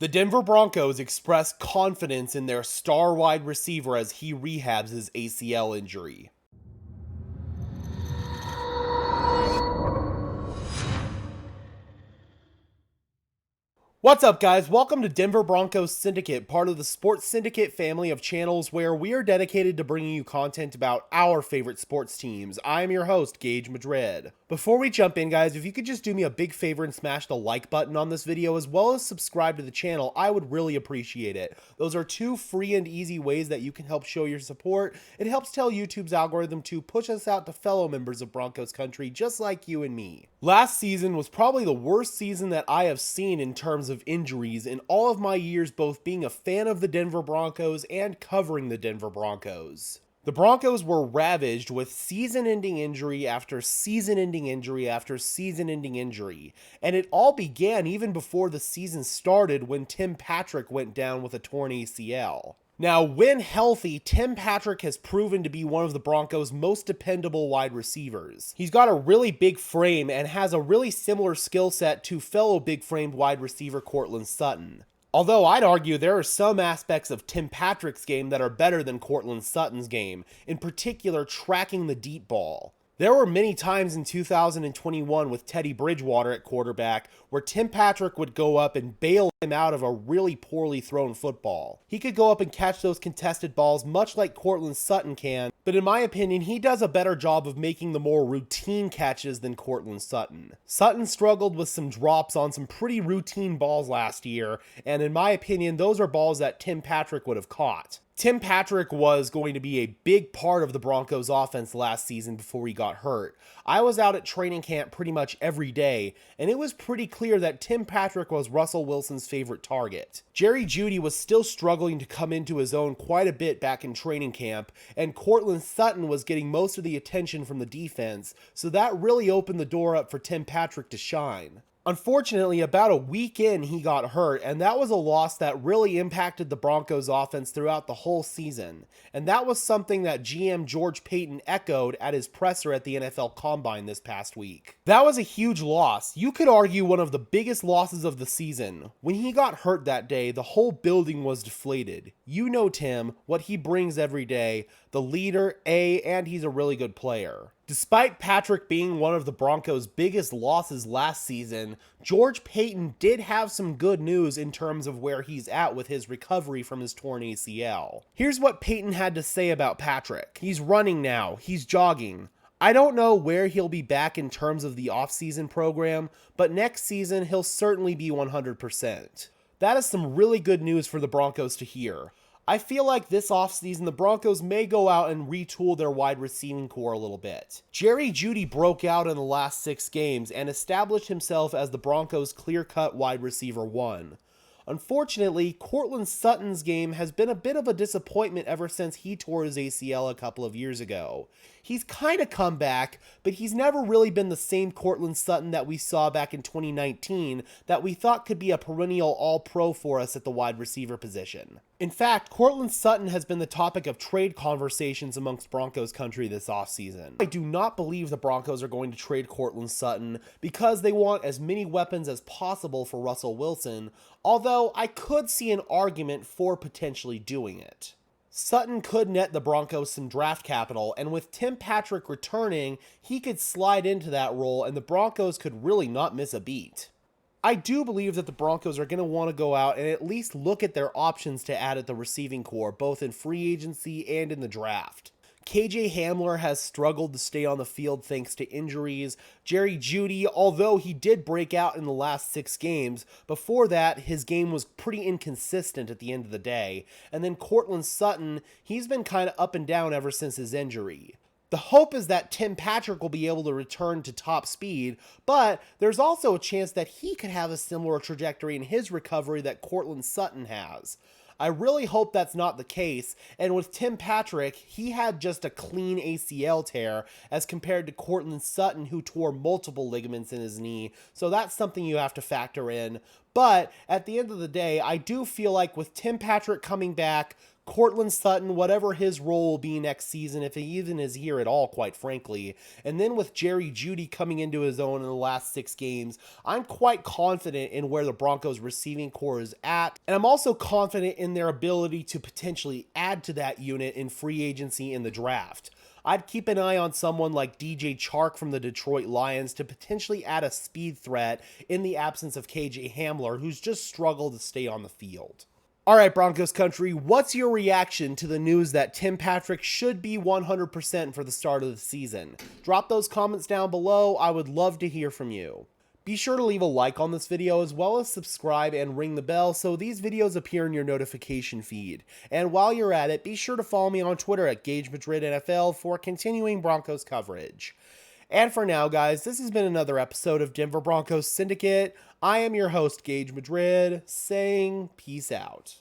The Denver Broncos express confidence in their star wide receiver as he rehabs his ACL injury. What's up, guys? Welcome to Denver Broncos Syndicate, part of the Sports Syndicate family of channels where we are dedicated to bringing you content about our favorite sports teams. I'm your host, Gage Madrid. Before we jump in, guys, if you could just do me a big favor and smash the like button on this video as well as subscribe to the channel, I would really appreciate it. Those are two free and easy ways that you can help show your support. It helps tell YouTube's algorithm to push us out to fellow members of Broncos country just like you and me. Last season was probably the worst season that I have seen in terms of injuries in all of my years both being a fan of the Denver Broncos and covering the Denver Broncos. The Broncos were ravaged with season-ending injury after season-ending injury after season-ending injury, and it all began even before the season started when Tim Patrick went down with a torn ACL. Now, when healthy, Tim Patrick has proven to be one of the Broncos' most dependable wide receivers. He's got a really big frame and has a really similar skill set to fellow big-framed wide receiver Courtland Sutton. Although I'd argue there are some aspects of Tim Patrick's game that are better than Courtland Sutton's game, in particular tracking the deep ball. There were many times in 2021 with Teddy Bridgewater at quarterback where Tim Patrick would go up and bail him out of a really poorly thrown football. He could go up and catch those contested balls much like Courtland Sutton can, but in my opinion, he does a better job of making the more routine catches than Courtland Sutton. Sutton struggled with some drops on some pretty routine balls last year, and in my opinion, those are balls that Tim Patrick would have caught. Tim Patrick was going to be a big part of the Broncos offense last season before he got hurt. I was out at training camp pretty much every day, and it was pretty clear that Tim Patrick was Russell Wilson's favorite target. Jerry Jeudy was still struggling to come into his own quite a bit back in training camp, and Courtland Sutton was getting most of the attention from the defense, so that really opened the door up for Tim Patrick to shine. Unfortunately, about a week in, he got hurt, and that was a loss that really impacted the Broncos offense throughout the whole season. And that was something that GM George Paton echoed at his presser at the NFL Combine this past week. That was a huge loss. You could argue one of the biggest losses of the season. When he got hurt that day, the whole building was deflated. You know Tim, what he brings every day, the leader, and he's a really good player. Despite Patrick being one of the Broncos' biggest losses last season, George Paton did have some good news in terms of where he's at with his recovery from his torn ACL. Here's what Paton had to say about Patrick. He's running now. He's jogging. I don't know where he'll be back in terms of the offseason program, but next season he'll certainly be 100%. That is some really good news for the Broncos to hear. I feel like this offseason the Broncos may go out and retool their wide receiving core a little bit. Jerry Jeudy broke out in the last 6 games and established himself as the Broncos' clear-cut wide receiver 1. Unfortunately, Courtland Sutton's game has been a bit of a disappointment ever since he tore his ACL a couple of years ago. He's kind of come back, but he's never really been the same Courtland Sutton that we saw back in 2019 that we thought could be a perennial all-pro for us at the wide receiver position. In fact, Courtland Sutton has been the topic of trade conversations amongst Broncos country this offseason. I do not believe the Broncos are going to trade Courtland Sutton because they want as many weapons as possible for Russell Wilson, although I could see an argument for potentially doing it. Sutton could net the Broncos some draft capital, and with Tim Patrick returning, he could slide into that role and the Broncos could really not miss a beat. I do believe that the Broncos are going to want to go out and at least look at their options to add at the receiving core, both in free agency and in the draft. KJ Hamler has struggled to stay on the field thanks to injuries. Jerry Jeudy, although he did break out in the last 6 games, before that his game was pretty inconsistent at the end of the day. And then Courtland Sutton, he's been kind of up and down ever since his injury. The hope is that Tim Patrick will be able to return to top speed, but there's also a chance that he could have a similar trajectory in his recovery that Courtland Sutton has. I really hope that's not the case, and with Tim Patrick, he had just a clean ACL tear as compared to Courtland Sutton, who tore multiple ligaments in his knee, so that's something you have to factor in. But at the end of the day, I do feel like with Tim Patrick coming back, Cortland Sutton, whatever his role will be next season, if he even is here at all, quite frankly. And then with Jerry Jeudy coming into his own in the last 6 games, I'm quite confident in where the Broncos receiving core is at. And I'm also confident in their ability to potentially add to that unit in free agency in the draft. I'd keep an eye on someone like DJ Chark from the Detroit Lions to potentially add a speed threat in the absence of KJ Hamler, who's just struggled to stay on the field. All right, Broncos country, what's your reaction to the news that Tim Patrick should be 100% for the start of the season? Drop those comments down below. I would love to hear from you. Be sure to leave a like on this video as well as subscribe and ring the bell so these videos appear in your notification feed. And while you're at it, be sure to follow me on Twitter at Gage Madrid NFL for continuing Broncos coverage. And for now, guys, this has been another episode of Denver Broncos Syndicate. I am your host, Gage Madrid, saying peace out.